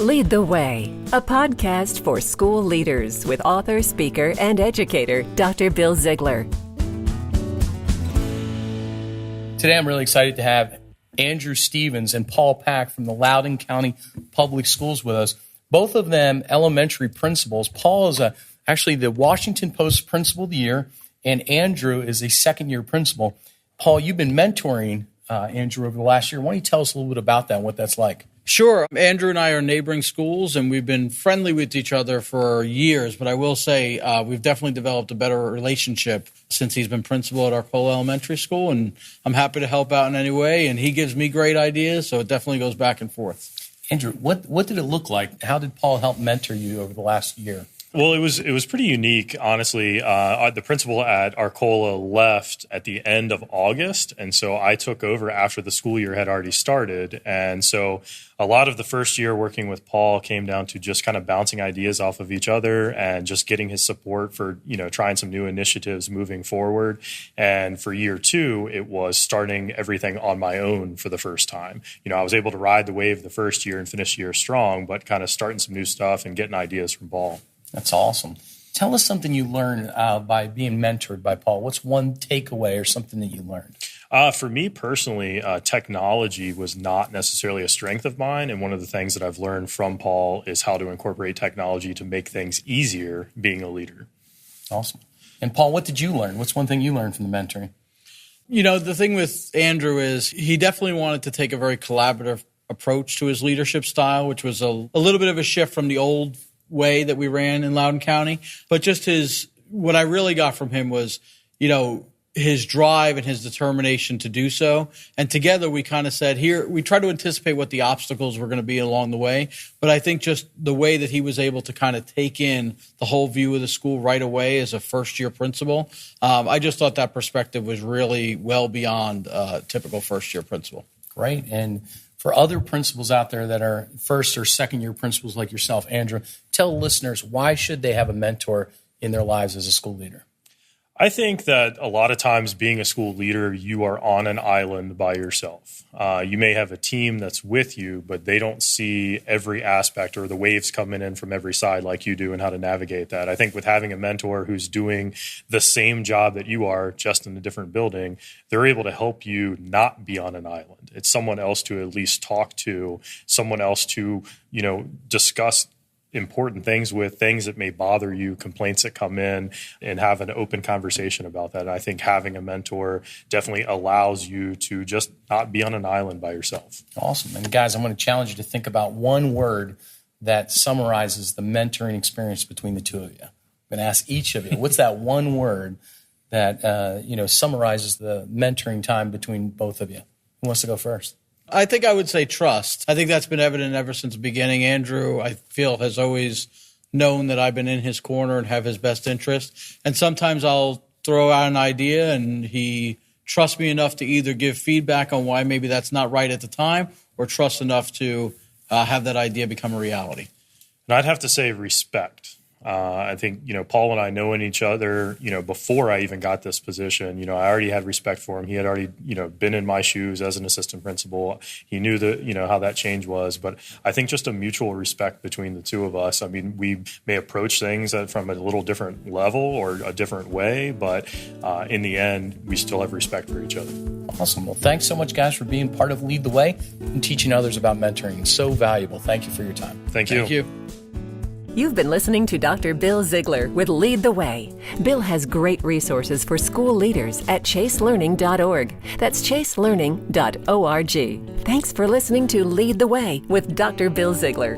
Lead the Way, a podcast for school leaders with author, speaker, and educator, Dr. Bill Ziegler. Today, I'm really excited to have Andrew Stevens and Paul Pack from the Loudoun County Public Schools with us. Both of them elementary principals. Paul is actually the Washington Post Principal of the Year, and Andrew is a second-year principal. Paul, you've been mentoring Andrew over the last year. Why don't you tell us a little bit about that and what that's like? Sure. Andrew and I are neighboring schools, and we've been friendly with each other for years. But I will say we've definitely developed a better relationship since he's been principal at Arcola Elementary School, and I'm happy to help out in any way. And he gives me great ideas, so it definitely goes back and forth. Andrew, what did it look like? How did Paul help mentor you over the last year? Well, it was pretty unique, honestly. The principal at Arcola left at the end of August, and so I took over after the school year had already started. And so a lot of the first year working with Paul came down to just kind of bouncing ideas off of each other and just getting his support for, trying some new initiatives moving forward. And for year two, it was starting everything on my own for the first time. I was able to ride the wave the first year and finish the year strong, but kind of starting some new stuff and getting ideas from Paul. That's awesome. Tell us something you learned by being mentored by Paul. What's one takeaway or something that you learned? For me personally, technology was not necessarily a strength of mine. And one of the things that I've learned from Paul is how to incorporate technology to make things easier being a leader. Awesome. And Paul, what did you learn? What's one thing you learned from the mentoring? The thing with Andrew is he definitely wanted to take a very collaborative approach to his leadership style, which was a little bit of a shift from the old way that we ran in Loudoun County. But just what I really got from him was, his drive and his determination to do so. And together we kind of said we tried to anticipate what the obstacles were going to be along the way. But I think just the way that he was able to kind of take in the whole view of the school right away as a first-year principal, I just thought that perspective was really well beyond typical first-year principal. Great. And for other principals out there that are first or second year principals like yourself, Andrew, tell listeners, why should they have a mentor in their lives as a school leader? I think that a lot of times being a school leader, you are on an island by yourself. You may have a team that's with you, but they don't see every aspect or the waves coming in from every side like you do and how to navigate that. I think with having a mentor who's doing the same job that you are, just in a different building, they're able to help you not be on an island. It's someone else to at least talk to, someone else to, discuss important things with, things that may bother you, complaints that come in, and have an open conversation about that. And I think having a mentor definitely allows you to just not be on an island by yourself. Awesome. And guys, I'm going to challenge you to think about one word that summarizes the mentoring experience between the two of you. I'm going to ask each of you, what's that one word that summarizes the mentoring time between both of you? Who wants to go first? I think I would say trust. I think that's been evident ever since the beginning. Andrew, I feel, has always known that I've been in his corner and have his best interest. And sometimes I'll throw out an idea and he trusts me enough to either give feedback on why maybe that's not right at the time or trust enough to have that idea become a reality. And I'd have to say respect. I think, Paul and I knowing each other, before I even got this position, I already had respect for him. He had already, been in my shoes as an assistant principal. He knew how that change was. But I think just a mutual respect between the two of us. I mean, we may approach things from a little different level or a different way, but in the end, we still have respect for each other. Awesome. Well, thanks so much, guys, for being part of Lead the Way and teaching others about mentoring. It's so valuable. Thank you for your time. Thank you. Thank you. You've been listening to Dr. Bill Ziegler with Lead the Way. Bill has great resources for school leaders at chaselearning.org. That's chaselearning.org. Thanks for listening to Lead the Way with Dr. Bill Ziegler.